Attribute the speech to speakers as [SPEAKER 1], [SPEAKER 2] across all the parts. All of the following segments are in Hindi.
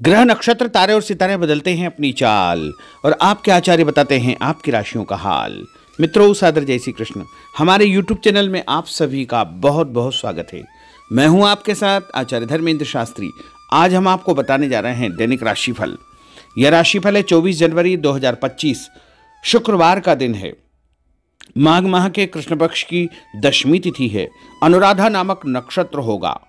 [SPEAKER 1] ग्रह नक्षत्र तारे और सितारे बदलते हैं अपनी चाल और आपके आचार्य बताते हैं आपकी राशियों का हाल। मित्रों, सादर जय श्री कृष्ण। हमारे YouTube चैनल में आप सभी का बहुत बहुत स्वागत है। मैं हूं आपके साथ आचार्य धर्मेंद्र शास्त्री। आज हम आपको बताने जा रहे हैं दैनिक राशिफल। यह राशिफल है 24 जनवरी 2025 शुक्रवार का दिन है। माघ माह के कृष्ण पक्ष की दशमी तिथि है। अनुराधा नामक नक्षत्र होगा।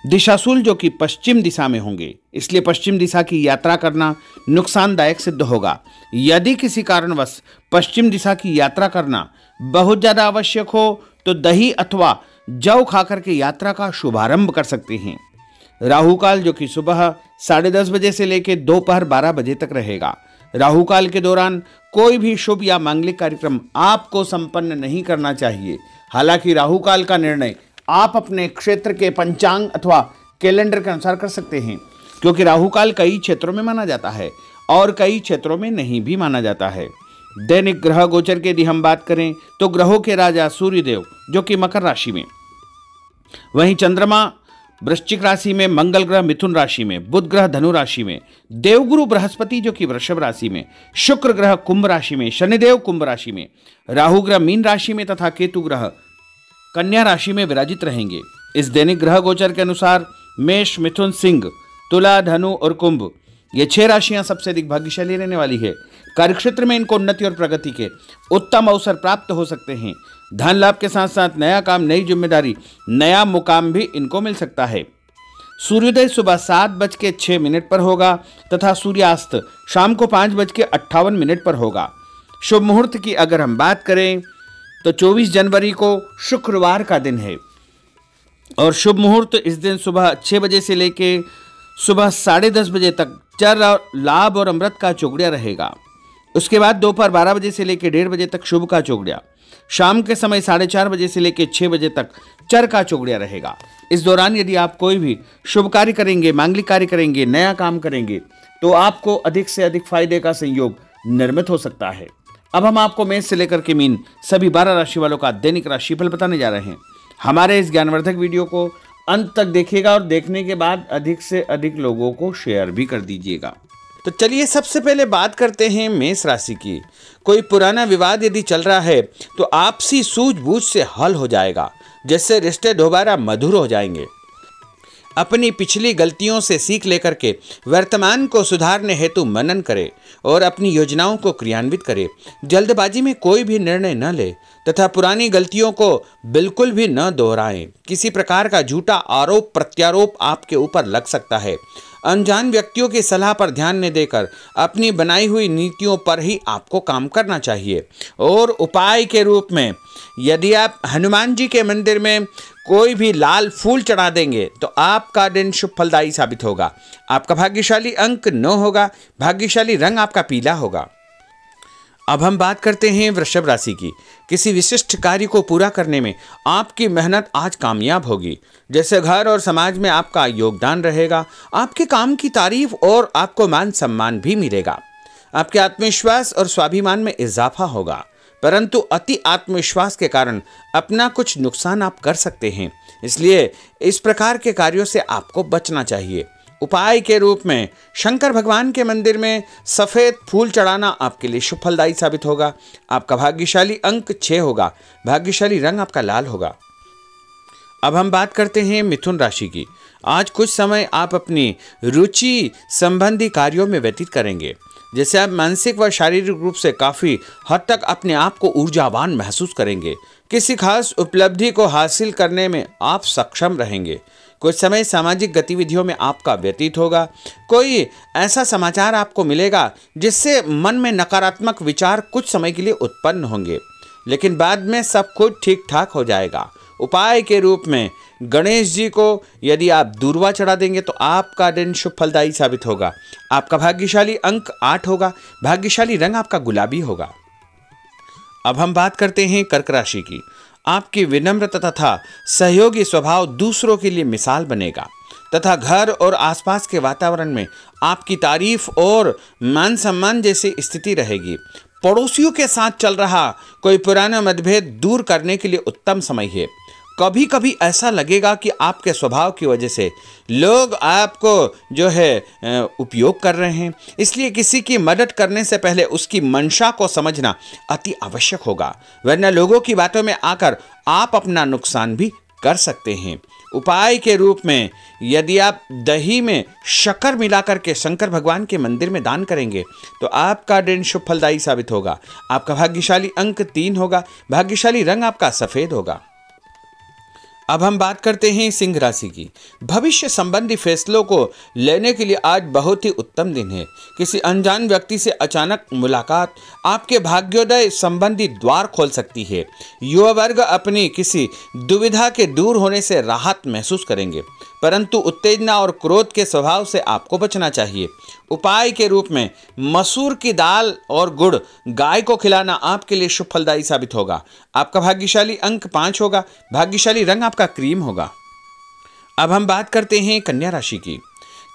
[SPEAKER 1] दिशाशूल जो कि पश्चिम दिशा में होंगे, इसलिए पश्चिम दिशा की यात्रा करना नुकसानदायक सिद्ध होगा। यदि किसी कारणवश पश्चिम दिशा की यात्रा करना बहुत ज्यादा आवश्यक हो तो दही अथवा जौ खाकर के यात्रा का शुभारंभ कर सकते हैं। राहु काल जो कि सुबह 10:30 बजे से लेकर दोपहर 12 बजे तक रहेगा। राहु काल के दौरान कोई भी शुभ या मांगलिक कार्यक्रम आपको संपन्न नहीं करना चाहिए। हालांकि राहु काल का निर्णय आप अपने क्षेत्र के पंचांग अथवा कैलेंडर के अनुसार कर सकते हैं, क्योंकि राहु काल कई क्षेत्रों में माना जाता है और कई क्षेत्रों में नहीं भी माना जाता है। दैनिक ग्रह गोचर की यदि हम बात करें तो ग्रहों के राजा सूर्यदेव जो कि मकर राशि में, वहीं चंद्रमा वृश्चिक राशि में, मंगल ग्रह मिथुन राशि में, बुध ग्रह धनु राशि में, देवगुरु बृहस्पति जो कि वृषभ राशि में, शुक्र ग्रह कुंभ राशि में, शनिदेव कुंभ राशि में, राहु ग्रह मीन राशि में तथा केतु ग्रह कन्या राशि में विराजित रहेंगे। इस दैनिक ग्रह गोचर के अनुसार मेष, मिथुन, सिंह, तुला, धनु और कुंभ ये 6 राशियां सबसे अधिक भाग्यशाली रहने वाली है। कार्यक्षेत्र में इनको उन्नति और प्रगति के उत्तम अवसर प्राप्त हो सकते हैं। धन लाभ के साथ साथ नया काम, नई जिम्मेदारी, नया मुकाम भी इनको मिल सकता है। सूर्योदय सुबह 7:06 पर होगा तथा सूर्यास्त शाम को 5:58 पर होगा। शुभ मुहूर्त की अगर हम बात करें तो 24 जनवरी को शुक्रवार का दिन है और शुभ मुहूर्त इस दिन सुबह 6 बजे से लेके सुबह 10:30 बजे तक चर, लाभ और अमृत का चौगड़िया रहेगा। उसके बाद दोपहर 12 बजे से लेकर 1:30 बजे तक शुभ का चौगड़िया, शाम के समय 4:30 बजे से लेकर 6 बजे तक चर का चौगड़िया रहेगा। इस दौरान यदि आप कोई भी शुभ कार्य करेंगे, मांगलिक कार्य करेंगे, नया काम करेंगे तो आपको अधिक से अधिक फायदे का संयोग निर्मित हो सकता है। अब हम आपको मेष से लेकर के मीन सभी 12 राशि वालों का दैनिक राशिफल बताने जा रहे हैं। हमारे इस ज्ञानवर्धक वीडियो को अंत तक देखिएगा और देखने के बाद अधिक से अधिक लोगों को शेयर भी कर दीजिएगा। तो चलिए सबसे पहले बात करते हैं मेष राशि की। कोई पुराना विवाद यदि चल रहा है तो आपसी सूझबूझ से हल हो जाएगा, जिससे रिश्ते दोबारा मधुर हो जाएंगे। अपनी पिछली गलतियों से सीख लेकर के वर्तमान को सुधारने हेतु मनन करें और अपनी योजनाओं को क्रियान्वित करें। जल्दबाजी में कोई भी निर्णय न ले तथा पुरानी गलतियों को बिल्कुल भी न दोहराएं। किसी प्रकार का झूठा आरोप प्रत्यारोप आपके ऊपर लग सकता है। अनजान व्यक्तियों की सलाह पर ध्यान न देकर अपनी बनाई हुई नीतियों पर ही आपको काम करना चाहिए। और उपाय के रूप में यदि आप हनुमान जी के मंदिर में कोई भी लाल फूल चढ़ा देंगे तो आपका दिन शुभ फलदायी साबित होगा। आपका भाग्यशाली अंक 9 होगा। भाग्यशाली रंग आपका पीला होगा। अब हम बात करते हैं वृषभ राशि की। किसी विशिष्ट कार्य को पूरा करने में आपकी मेहनत आज कामयाब होगी। जैसे घर और समाज में आपका योगदान रहेगा। आपके काम की तारीफ और आपको मान सम्मान भी मिलेगा। आपके आत्मविश्वास और स्वाभिमान में इजाफा होगा, परंतु अति आत्मविश्वास के कारण अपना कुछ नुकसान आप कर सकते हैं। इसलिए इस प्रकार के कार्यों से आपको बचना चाहिए। उपाय के रूप में शंकर भगवान के मंदिर में सफ़ेद फूल चढ़ाना आपके लिए शुभ फलदायी साबित होगा। आपका भाग्यशाली अंक 6 होगा। भाग्यशाली रंग आपका लाल होगा। अब हम बात करते हैं मिथुन राशि की। आज कुछ समय आप अपनी रुचि संबंधी कार्यों में व्यतीत करेंगे, जैसे आप मानसिक व शारीरिक रूप से काफ़ी हद तक अपने आप को ऊर्जावान महसूस करेंगे। किसी खास उपलब्धि को हासिल करने में आप सक्षम रहेंगे। कुछ समय सामाजिक गतिविधियों में आपका व्यतीत होगा। कोई ऐसा समाचार आपको मिलेगा जिससे मन में नकारात्मक विचार कुछ समय के लिए उत्पन्न होंगे, लेकिन बाद में सब कुछ ठीक ठाक हो जाएगा। उपाय के रूप में गणेश जी को यदि आप दूर्वा चढ़ा देंगे तो आपका दिन शुभ फलदायी साबित होगा। आपका भाग्यशाली अंक 8 होगा। भाग्यशाली रंग आपका गुलाबी होगा। अब हम बात करते हैं कर्क राशि की। आपकी विनम्रता तथा सहयोगी स्वभाव दूसरों के लिए मिसाल बनेगा तथा घर और आसपास के वातावरण में आपकी तारीफ और मान सम्मान जैसी स्थिति रहेगी। पड़ोसियों के साथ चल रहा कोई पुराना मतभेद दूर करने के लिए उत्तम समय है। कभी कभी ऐसा लगेगा कि आपके स्वभाव की वजह से लोग आपको जो है उपयोग कर रहे हैं, इसलिए किसी की मदद करने से पहले उसकी मंशा को समझना अति आवश्यक होगा, वरना लोगों की बातों में आकर आप अपना नुकसान भी कर सकते हैं। उपाय के रूप में यदि आप दही में शक्कर मिलाकर के शंकर भगवान के मंदिर में दान करेंगे तो आपका दिन शुभ फलदायी साबित होगा। आपका भाग्यशाली अंक 3 होगा। भाग्यशाली रंग आपका सफेद होगा। अब हम बात करते हैं सिंह राशि की। भविष्य संबंधी फैसलों को लेने के लिए आज बहुत ही उत्तम दिन है। किसी अनजान व्यक्ति से अचानक मुलाकात आपके भाग्योदय संबंधी द्वार खोल सकती है। युवा वर्ग अपनी किसी दुविधा के दूर होने से राहत महसूस करेंगे, परंतु उत्तेजना और क्रोध के स्वभाव से आपको बचना चाहिए। उपाय के रूप में मसूर की दाल और गुड़ गाय को खिलाना आपके लिए शुभ फलदायी साबित होगा। आपका भाग्यशाली अंक 5 होगा। भाग्यशाली रंग आपका क्रीम होगा। अब हम बात करते हैं कन्या राशि की।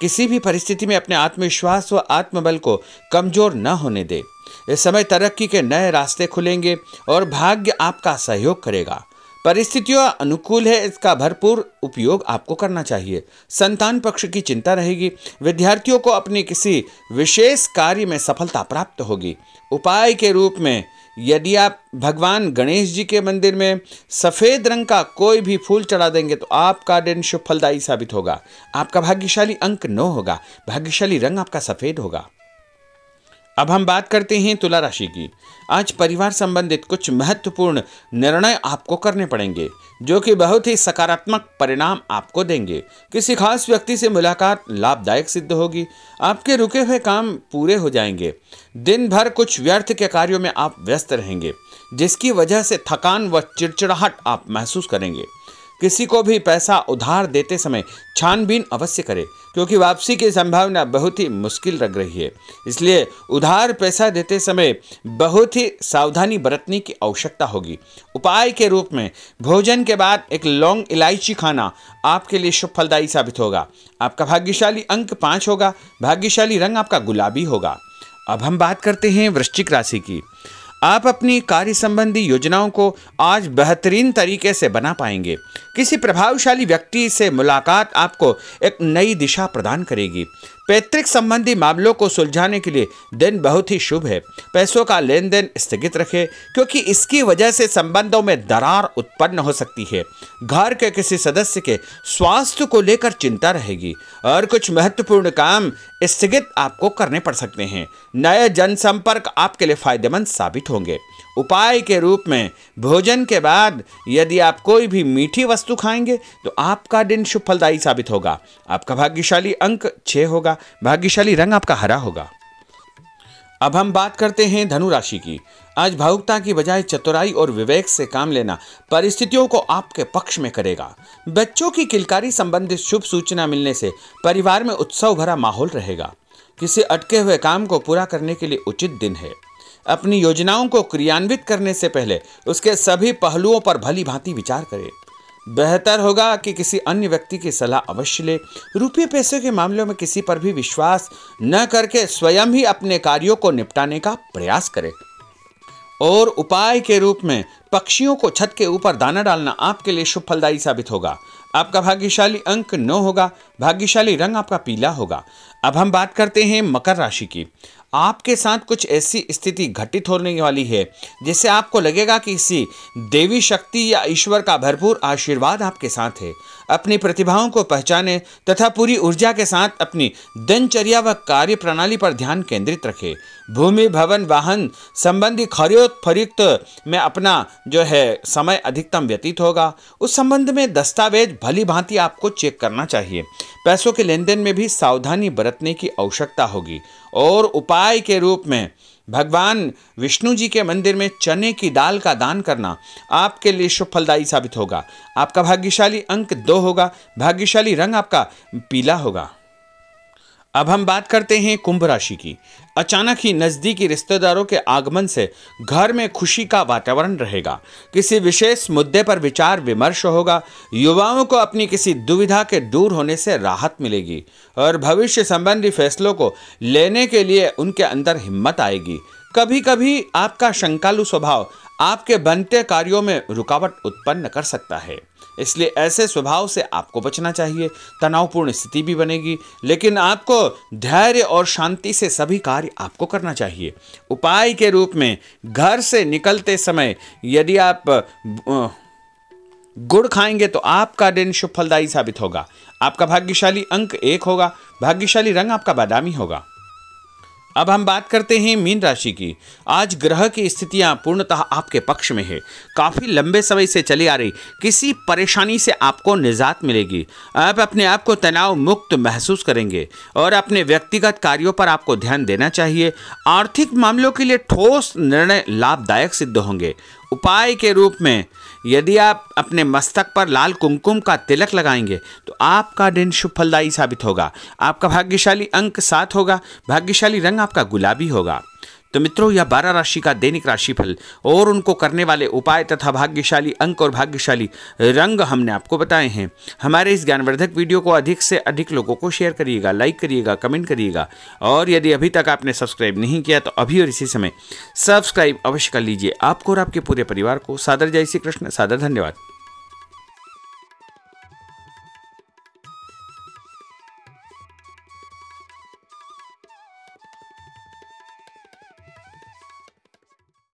[SPEAKER 1] किसी भी परिस्थिति में अपने आत्मविश्वास व आत्मबल को कमजोर न होने दे। इस समय तरक्की के नए रास्ते खुलेंगे और भाग्य आपका सहयोग करेगा। परिस्थितियां अनुकूल है, इसका भरपूर उपयोग आपको करना चाहिए। संतान पक्ष की चिंता रहेगी। विद्यार्थियों को अपनी किसी विशेष कार्य में सफलता प्राप्त होगी। उपाय के रूप में यदि आप भगवान गणेश जी के मंदिर में सफेद रंग का कोई भी फूल चढ़ा देंगे तो आपका दिन शुभ फलदायी साबित होगा। आपका भाग्यशाली अंक 9 होगा। भाग्यशाली रंग आपका सफेद होगा। अब हम बात करते हैं तुला राशि की। आज परिवार संबंधित कुछ महत्वपूर्ण निर्णय आपको करने पड़ेंगे जो कि बहुत ही सकारात्मक परिणाम आपको देंगे। किसी खास व्यक्ति से मुलाकात लाभदायक सिद्ध होगी। आपके रुके हुए काम पूरे हो जाएंगे। दिन भर कुछ व्यर्थ के कार्यों में आप व्यस्त रहेंगे, जिसकी वजह से थकान व चिड़चिड़ाहट आप महसूस करेंगे। किसी को भी पैसा उधार देते समय छानबीन अवश्य करें, क्योंकि वापसी की संभावना बहुत ही मुश्किल लग रही है। इसलिए उधार पैसा देते समय बहुत ही सावधानी बरतने की आवश्यकता होगी। उपाय के रूप में भोजन के बाद एक लौंग इलायची खाना आपके लिए शुभ फलदायी साबित होगा। आपका भाग्यशाली अंक 5 होगा। भाग्यशाली रंग आपका गुलाबी होगा। अब हम बात करते हैं वृश्चिक राशि की। आप अपनी कार्य संबंधी योजनाओं को आज बेहतरीन तरीके से बना पाएंगे। किसी प्रभावशाली व्यक्ति से मुलाकात आपको एक नई दिशा प्रदान करेगी। पैतृक संबंधी मामलों को सुलझाने के लिए दिन बहुत ही शुभ है। पैसों का लेन देन स्थगित रखें, क्योंकि इसकी वजह से संबंधों में दरार उत्पन्न हो सकती है। घर के किसी सदस्य के स्वास्थ्य को लेकर चिंता रहेगी और कुछ महत्वपूर्ण काम स्थगित आपको करने पड़ सकते हैं। नए जनसंपर्क आपके लिए फायदेमंद साबित होंगे। उपाय के रूप में भोजन के बाद यदि आप कोई भी मीठी वस्तु खाएंगे तो आपका दिन शुभ फलदायी साबित होगा। आपका भाग्यशाली अंक 6 होगा। भाग्यशाली रंग आपका हरा होगा। अब हम बात करते हैं धनु राशि की। आज भावुकता की बजाय चतुराई और विवेक से काम लेना परिस्थितियों को आपके पक्ष में करेगा। बच्चों की किलकारी संबंधित शुभ सूचना मिलने से परिवार में उत्सव भरा माहौल रहेगा। किसी अटके हुए काम को पूरा करने के लिए उचित दिन है। अपनी योजनाओं को क्रियान्वित करने से पहले उसके सभी पहलुओं पर भली भांति विचार करें। बेहतर होगा कि किसी अन्य व्यक्ति की सलाह अवश्य ले। रुपये पैसे के मामलों में किसी पर भी विश्वास न करके स्वयं ही अपने कार्यों को निपटाने का प्रयास करें। और उपाय के रूप में पक्षियों को छत के ऊपर दाना डालना आपके लिए शुभ फलदायी साबित होगा। आपका भाग्यशाली अंक 9 होगा। भाग्यशाली रंग आपका पीला होगा। अब हम बात करते हैं मकर राशि की। आपके साथ कुछ ऐसी स्थिति घटित होने वाली है जिससे आपको लगेगा कि किसी देवी शक्ति या ईश्वर का भरपूर आशीर्वाद आपके साथ है। अपनी प्रतिभाओं को पहचानें तथा पूरी ऊर्जा के साथ अपनी दिनचर्या व कार्य प्रणाली पर ध्यान केंद्रित रखें। भूमि भवन वाहन संबंधी खरीद फरोख्त में अपना जो है समय अधिकतम व्यतीत होगा। उस संबंध में दस्तावेज भली भांति आपको चेक करना चाहिए। पैसों के लेन देन में भी सावधानी बरतने की आवश्यकता होगी। और उपाय के रूप में भगवान विष्णु जी के मंदिर में चने की दाल का दान करना आपके लिए शुभ फलदायी साबित होगा। आपका भाग्यशाली अंक 2 होगा। भाग्यशाली रंग आपका पीला होगा। अब हम बात करते हैं कुंभ राशि की। अचानक ही नज़दीकी रिश्तेदारों के आगमन से घर में खुशी का वातावरण रहेगा। किसी विशेष मुद्दे पर विचार विमर्श होगा। युवाओं को अपनी किसी दुविधा के दूर होने से राहत मिलेगी और भविष्य संबंधी फैसलों को लेने के लिए उनके अंदर हिम्मत आएगी। कभी कभी आपका शंकालु स्वभाव आपके बनते कार्यों में रुकावट उत्पन्न कर सकता है। इसलिए ऐसे स्वभाव से आपको बचना चाहिए। तनावपूर्ण स्थिति भी बनेगी, लेकिन आपको धैर्य और शांति से सभी कार्य आपको करना चाहिए। उपाय के रूप में घर से निकलते समय यदि आप गुड़ खाएंगे तो आपका दिन शुभ फलदायी साबित होगा। आपका भाग्यशाली अंक 1 होगा। भाग्यशाली रंग आपका बादामी होगा। अब हम बात करते हैं मीन राशि की। आज ग्रह की स्थितियां पूर्णतः आपके पक्ष में है। काफी लंबे समय से चली आ रही किसी परेशानी से आपको निजात मिलेगी। आप अपने आप को तनाव मुक्त महसूस करेंगे और अपने व्यक्तिगत कार्यों पर आपको ध्यान देना चाहिए। आर्थिक मामलों के लिए ठोस निर्णय लाभदायक सिद्ध होंगे। उपाय के रूप में यदि आप अपने मस्तक पर लाल कुमकुम का तिलक लगाएंगे तो आपका दिन शुभ फलदायी साबित होगा। आपका भाग्यशाली अंक 7 होगा। भाग्यशाली रंग आपका गुलाबी होगा। तो मित्रों, यह 12 राशि का दैनिक राशिफल और उनको करने वाले उपाय तथा भाग्यशाली अंक और भाग्यशाली रंग हमने आपको बताए हैं। हमारे इस ज्ञानवर्धक वीडियो को अधिक से अधिक लोगों को शेयर करिएगा, लाइक करिएगा, कमेंट करिएगा और यदि अभी तक आपने सब्सक्राइब नहीं किया तो अभी और इसी समय सब्सक्राइब अवश्य कर लीजिए। आपको और आपके पूरे परिवार को सादर जय श्री कृष्ण, सादर धन्यवाद।